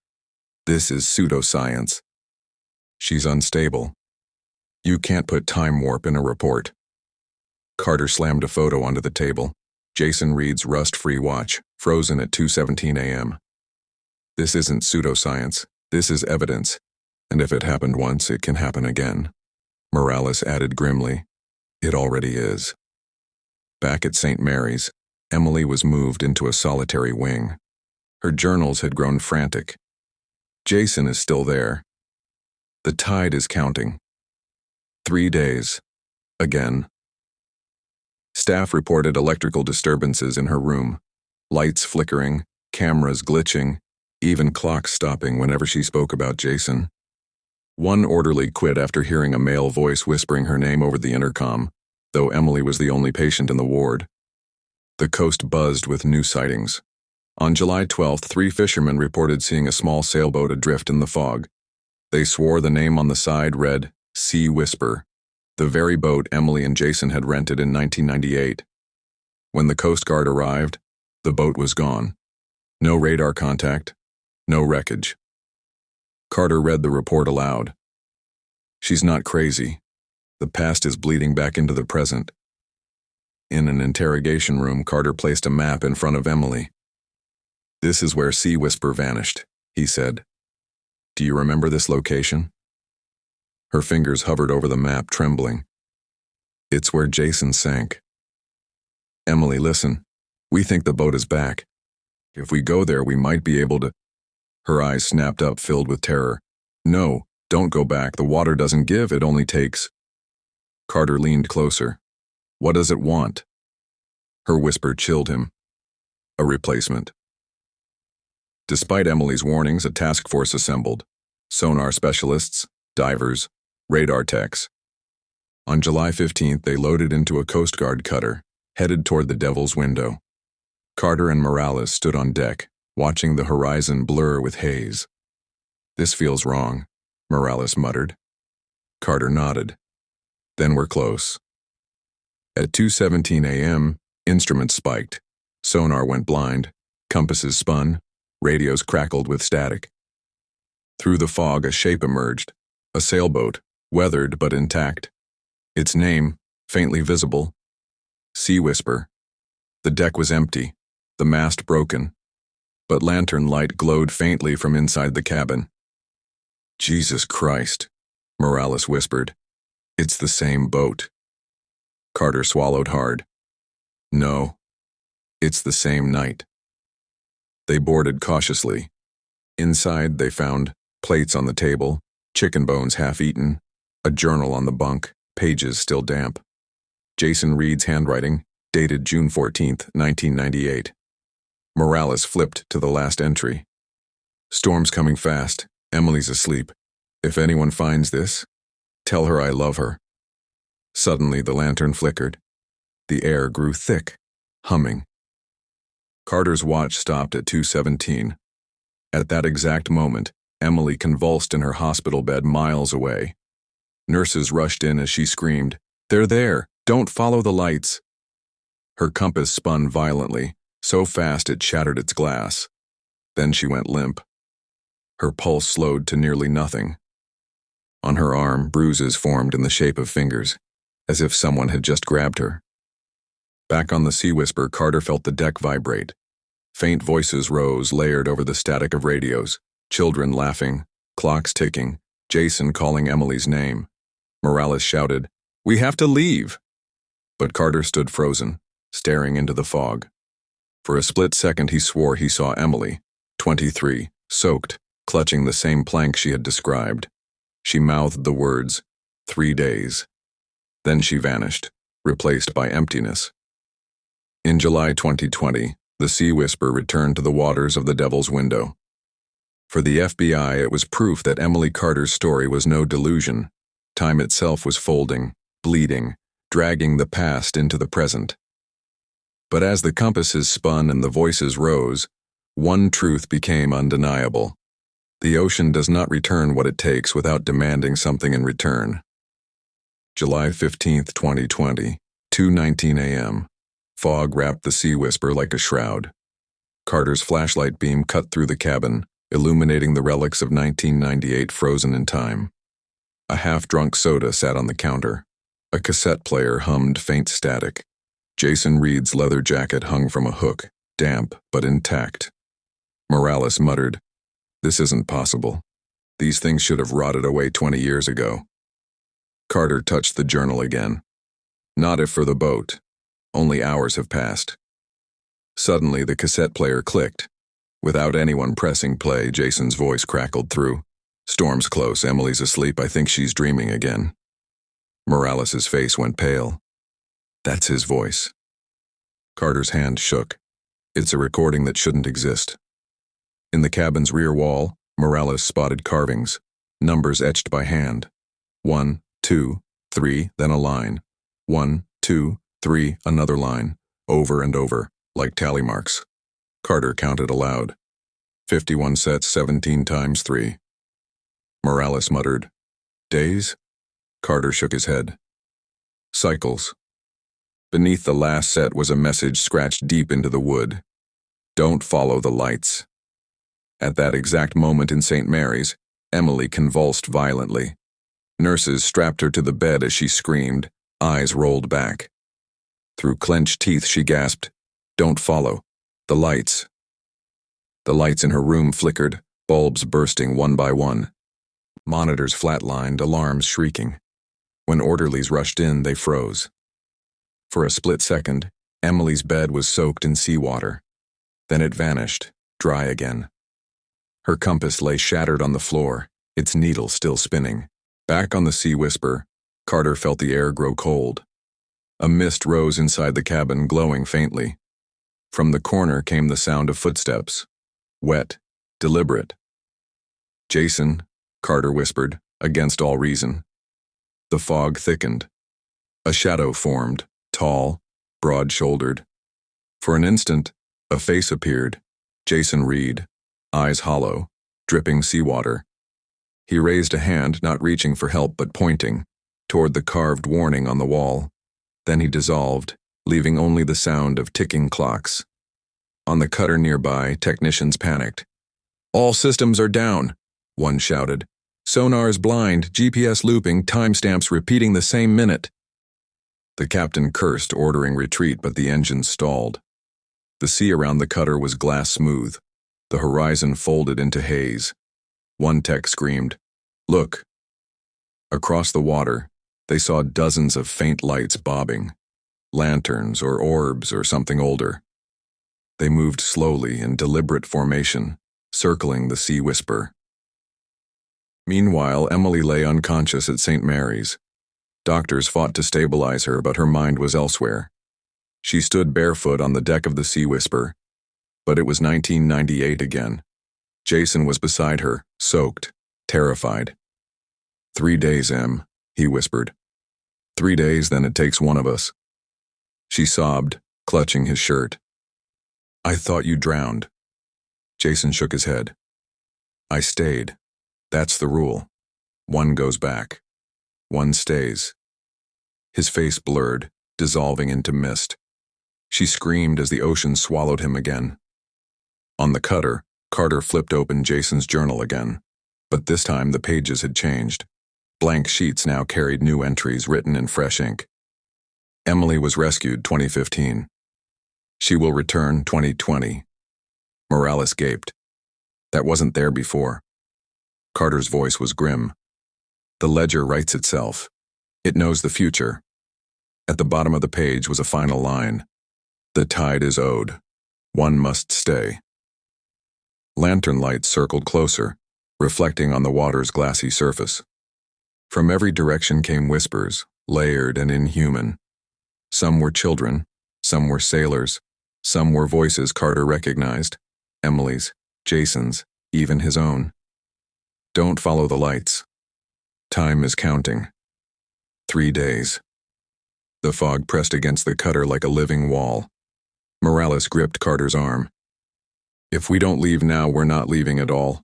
This is pseudoscience. She's unstable. You can't put time warp in a report. Carter slammed a photo onto the table. Jason Reed's rust-free watch, frozen at 2:17 a.m. This isn't pseudoscience. This is evidence. And if it happened once, it can happen again. Morales added grimly. It already is. Back at St. Mary's, Emily was moved into a solitary wing. Her journals had grown frantic. Jason is still there. The tide is counting. 3 days. Again. Staff reported electrical disturbances in her room. Lights flickering, cameras glitching, even clocks stopping whenever she spoke about Jason. One orderly quit after hearing a male voice whispering her name over the intercom, though Emily was the only patient in the ward. The coast buzzed with new sightings. On July 12th, 3 fishermen reported seeing a small sailboat adrift in the fog. They swore the name on the side read, Sea Whisper, the very boat Emily and Jason had rented in 1998. When the Coast Guard arrived, the boat was gone. No radar contact, no wreckage. Carter read the report aloud. She's not crazy. The past is bleeding back into the present. In an interrogation room, Carter placed a map in front of Emily. This is where Sea Whisper vanished, he said. Do you remember this location? Her fingers hovered over the map, trembling. It's where Jason sank. Emily, listen. We think the boat is back. If we go there, we might be able to... Her eyes snapped up, filled with terror. No, don't go back. The water doesn't give, it only takes... Carter leaned closer. What does it want? Her whisper chilled him. A replacement. Despite Emily's warnings, a task force assembled. Sonar specialists, divers, radar techs. On July 15th, they loaded into a Coast Guard cutter, headed toward the Devil's Window. Carter and Morales stood on deck, watching the horizon blur with haze. This feels wrong, Morales muttered. Carter nodded. Then we're close. At 2:17 a.m., instruments spiked. Sonar went blind. Compasses spun. Radios crackled with static. Through the fog, a shape emerged. A sailboat, weathered but intact. Its name, faintly visible. Sea Whisper. The deck was empty, the mast broken, but lantern light glowed faintly from inside the cabin. Jesus Christ, Morales whispered. It's the same boat. Carter swallowed hard. No, it's the same night. They boarded cautiously. Inside, they found plates on the table, chicken bones half-eaten, a journal on the bunk, pages still damp. Jason Reed's handwriting, dated June 14th, 1998. Morales flipped to the last entry. Storm's coming fast. Emily's asleep. If anyone finds this, tell her I love her. Suddenly, the lantern flickered. The air grew thick, humming. Carter's watch stopped at 2:17. At that exact moment, Emily convulsed in her hospital bed miles away. Nurses rushed in as she screamed, "They're there! Don't follow the lights!" Her compass spun violently, so fast it shattered its glass. Then she went limp. Her pulse slowed to nearly nothing. On her arm, bruises formed in the shape of fingers, as if someone had just grabbed her. Back on the Sea Whisper, Carter felt the deck vibrate. Faint voices rose, layered over the static of radios. Children laughing, clocks ticking, Jason calling Emily's name. Morales shouted, "We have to leave!" But Carter stood frozen, staring into the fog. For a split second he swore he saw Emily, 23, soaked, clutching the same plank she had described. She mouthed the words, 3 days. Then she vanished, replaced by emptiness. In July 2020, the Sea Whisper returned to the waters of the Devil's Window. For the FBI, it was proof that Emily Carter's story was no delusion. Time itself was folding, bleeding, dragging the past into the present. But as the compasses spun and the voices rose, one truth became undeniable. The ocean does not return what it takes without demanding something in return. July 15th, 2020, 2:19 a.m. Fog wrapped the Sea Whisper like a shroud. Carter's flashlight beam cut through the cabin, illuminating the relics of 1998 frozen in time. A half-drunk soda sat on the counter. A cassette player hummed faint static. Jason Reed's leather jacket hung from a hook, damp but intact. Morales muttered, "This isn't possible. These things should have rotted away 20 years ago." Carter touched the journal again. "Not if for the boat. Only hours have passed." Suddenly, the cassette player clicked. Without anyone pressing play, Jason's voice crackled through. "Storm's close. Emily's asleep. I think she's dreaming again." Morales' face went pale. That's his voice. Carter's hand shook. It's a recording that shouldn't exist. In the cabin's rear wall, Morales spotted carvings, numbers etched by hand. 1, 2, 3, then a line. 1, 2, 3, another line, over and over, like tally marks. Carter counted aloud. 51 sets, 17 times 3. Morales muttered, "Days?" Carter shook his head. "Cycles." Beneath the last set was a message scratched deep into the wood. "Don't follow the lights." At that exact moment in St. Mary's, Emily convulsed violently. Nurses strapped her to the bed as she screamed, eyes rolled back. Through clenched teeth she gasped, "Don't follow. The lights." The lights in her room flickered, bulbs bursting one by one. Monitors flatlined, alarms shrieking. When orderlies rushed in, they froze. For a split second, Emily's bed was soaked in seawater. Then it vanished, dry again. Her compass lay shattered on the floor, its needle still spinning. Back on the Sea Whisper, Carter felt the air grow cold. A mist rose inside the cabin, glowing faintly. From the corner came the sound of footsteps. Wet, deliberate. "Jason," Carter whispered, against all reason. The fog thickened. A shadow formed, tall, broad-shouldered. For an instant, a face appeared, Jason Reed, eyes hollow, dripping seawater. He raised a hand, not reaching for help but pointing, toward the carved warning on the wall. Then he dissolved, leaving only the sound of ticking clocks. On the cutter nearby, technicians panicked. "All systems are down," one shouted. "Sonar's blind, GPS looping, timestamps repeating the same minute." The captain cursed, ordering retreat, but the engines stalled. The sea around the cutter was glass smooth. The horizon folded into haze. One tech screamed, "Look." Across the water, they saw dozens of faint lights bobbing. Lanterns or orbs or something older. They moved slowly in deliberate formation, circling the Sea Whisper. Meanwhile, Emily lay unconscious at St. Mary's. Doctors fought to stabilize her, but her mind was elsewhere. She stood barefoot on the deck of the Sea Whisper, but it was 1998 again. Jason was beside her, soaked, terrified. 3 days, Em, he whispered. 3 days, then it takes one of us. She sobbed, clutching his shirt. "I thought you drowned." Jason shook his head. "I stayed. That's the rule. One goes back. One stays." His face blurred, dissolving into mist. She screamed as the ocean swallowed him again. On the cutter, Carter flipped open Jason's journal again. But this time the pages had changed. Blank sheets now carried new entries written in fresh ink. Emily was rescued 2015. She will return 2020. Morales gaped. That wasn't there before. Carter's voice was grim. The ledger writes itself. It knows the future. At the bottom of the page was a final line. "The tide is owed. One must stay." Lantern lights circled closer, reflecting on the water's glassy surface. From every direction came whispers, layered and inhuman. Some were children, some were sailors, some were voices Carter recognized, Emily's, Jason's, even his own. "Don't follow the lights. Time is counting. 3 days." The fog pressed against the cutter like a living wall. Morales gripped Carter's arm. "If we don't leave now, we're not leaving at all."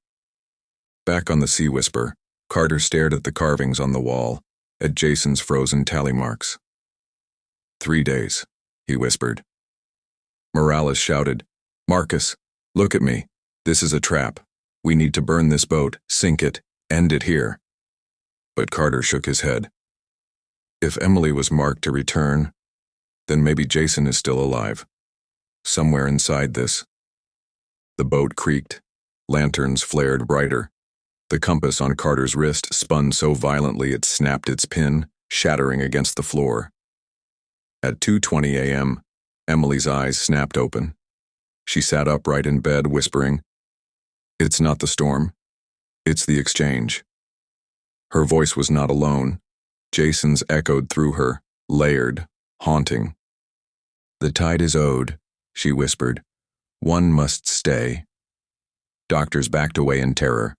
Back on the Sea Whisper, Carter stared at the carvings on the wall, at Jason's frozen tally marks. 3 days, he whispered. Morales shouted, "Marcus, look at me. This is a trap. We need to burn this boat, sink it, end it here." But Carter shook his head. If Emily was marked to return, then maybe Jason is still alive. Somewhere inside this. The boat creaked. Lanterns flared brighter. The compass on Carter's wrist spun so violently it snapped its pin, shattering against the floor. At 2:20 a.m., Emily's eyes snapped open. She sat upright in bed, whispering, "It's not the storm. It's the exchange." Her voice was not alone. Jason's echoed through her, layered, haunting. "The tide is owed," she whispered. "One must stay." Doctors backed away in terror.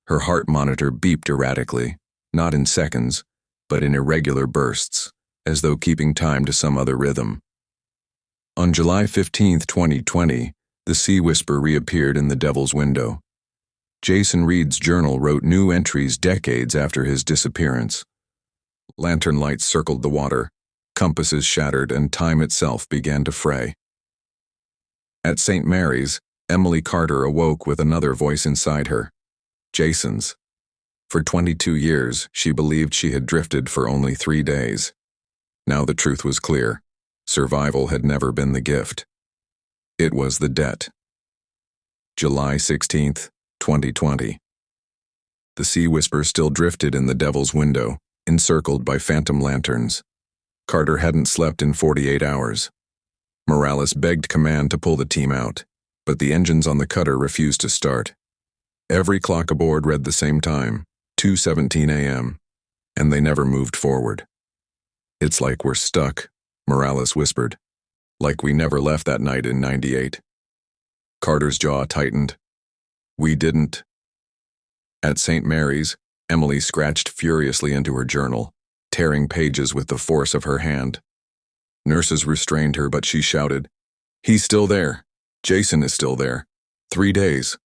Her heart monitor beeped erratically, not in seconds, but in irregular bursts, as though keeping time to some other rhythm. On July 15, 2020, the Sea Whisper reappeared in the Devil's Window. Jason Reed's journal wrote new entries decades after his disappearance. Lantern lights circled the water, compasses shattered, and time itself began to fray. At St. Mary's, Emily Carter awoke with another voice inside her, Jason's. For 22 years, she believed she had drifted for only 3 days. Now the truth was clear. Survival had never been the gift. It was the debt. July 16, 2020. The Sea Whisper still drifted in the Devil's Window, encircled by phantom lanterns. Carter hadn't slept in 48 hours. Morales begged command to pull the team out, but the engines on the cutter refused to start. Every clock aboard read the same time, 2:17 a.m., and they never moved forward. "It's like we're stuck," Morales whispered. "Like we never left that night in '98. Carter's jaw tightened. "We didn't." At St. Mary's, Emily scratched furiously into her journal, tearing pages with the force of her hand. Nurses restrained her, but she shouted, "He's still there. Jason is still there. 3 days.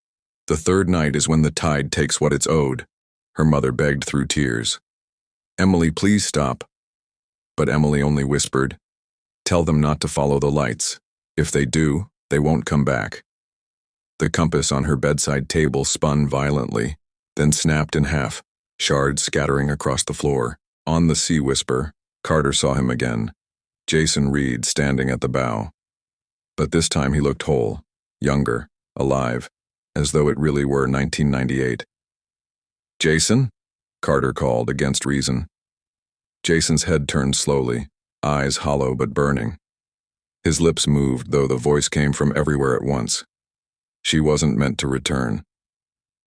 The third night is when the tide takes what it's owed." Her mother begged through tears. "Emily, please stop." But Emily only whispered, "Tell them not to follow the lights. If they do, they won't come back." The compass on her bedside table spun violently, then snapped in half, shards scattering across the floor. On the Sea Whisper, Carter saw him again, Jason Reed standing at the bow. But this time he looked whole, younger, alive, as though it really were 1998. "Jason?" Carter called against reason. Jason's head turned slowly, eyes hollow but burning. His lips moved, though the voice came from everywhere at once. She wasn't meant to return.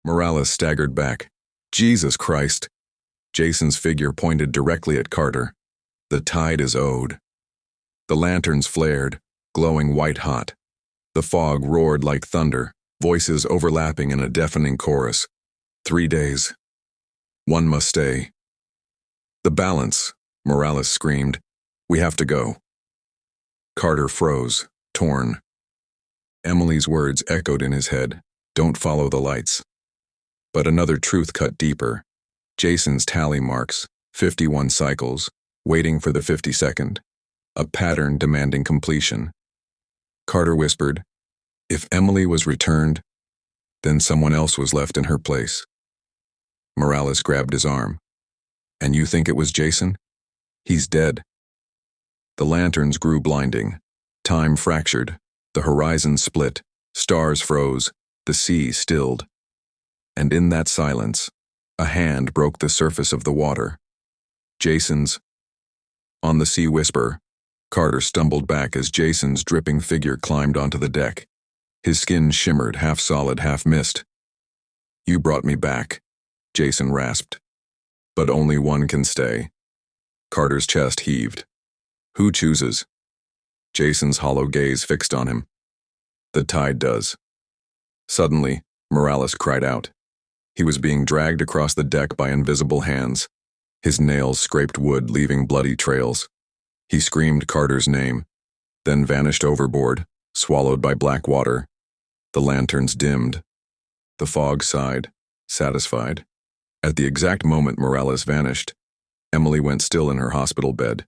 Morales staggered back. "Jesus Christ!" Jason's figure pointed directly at Carter. "The tide is owed." The lanterns flared, glowing white-hot. The fog roared like thunder, voices overlapping in a deafening chorus. 3 days. One must stay. "The balance," Morales screamed. "We have to go." Carter froze, torn. Emily's words echoed in his head, "Don't follow the lights." But another truth cut deeper. Jason's tally marks, 51 cycles, waiting for the 52nd. A pattern demanding completion. Carter whispered, "If Emily was returned, then someone else was left in her place." Morales grabbed his arm. "And you think it was Jason? He's dead." The lanterns grew blinding. Time fractured. The horizon split. Stars froze. The sea stilled. And in that silence, a hand broke the surface of the water. Jason's. On the Sea Whisper, Carter stumbled back as Jason's dripping figure climbed onto the deck. His skin shimmered, half solid, half mist. "You brought me back," Jason rasped. "But only one can stay." Carter's chest heaved. "Who chooses?" Jason's hollow gaze fixed on him. "The tide does." Suddenly, Morales cried out. He was being dragged across the deck by invisible hands. His nails scraped wood, leaving bloody trails. He screamed Carter's name, then vanished overboard, swallowed by black water. The lanterns dimmed. The fog sighed. satisfied. At the exact moment Morales vanished, Emily went still in her hospital bed.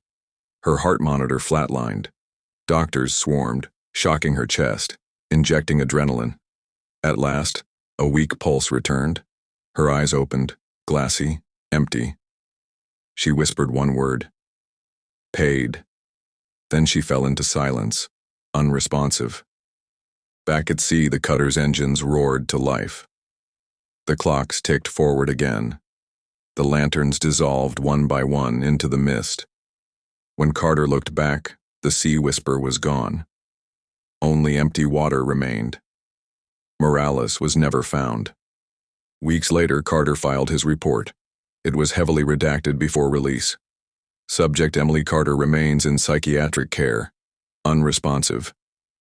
Her heart monitor flatlined. Doctors swarmed, shocking her chest, injecting adrenaline. At last, a weak pulse returned. Her eyes opened, glassy, empty. She whispered one word. Paid. Then she fell into silence, unresponsive. Back at sea, the cutter's engines roared to life. The clocks ticked forward again. The lanterns dissolved one by one into the mist. When Carter looked back, the Sea Whisper was gone. Only empty water remained. Morales was never found. Weeks later, Carter filed his report. It was heavily redacted before release. Subject Emily Carter remains in psychiatric care. Unresponsive.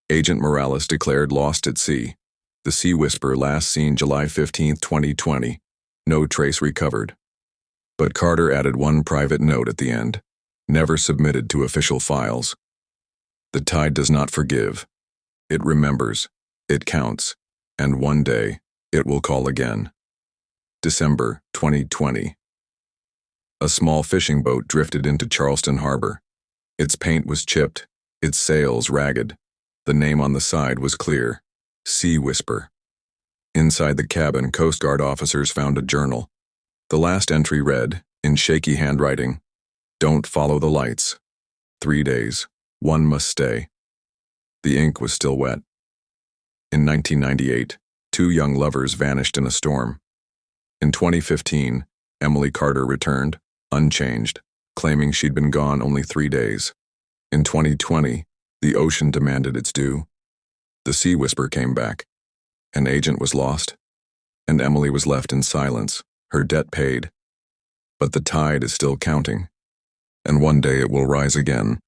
Agent Morales declared lost at sea. The Sea Whisper last seen July 15, 2020. No trace recovered. But Carter added one private note at the end. Never submitted to official files. The tide does not forgive. It remembers. It counts. And one day, it will call again. December 2020. A small fishing boat drifted into Charleston Harbor. Its paint was chipped, its sails ragged. The name on the side was clear. Sea Whisper. Inside the cabin, Coast Guard officers found a journal. The last entry read, in shaky handwriting, "Don't follow the lights. 3 days. One must stay." The ink was still wet. In 1998, 2 young lovers vanished in a storm. In 2015, Emily Carter returned, unchanged, claiming she'd been gone only 3 days. In 2020, the ocean demanded its due. The Sea Whisper came back. An agent was lost, and Emily was left in silence, her debt paid. But the tide is still counting, and one day it will rise again.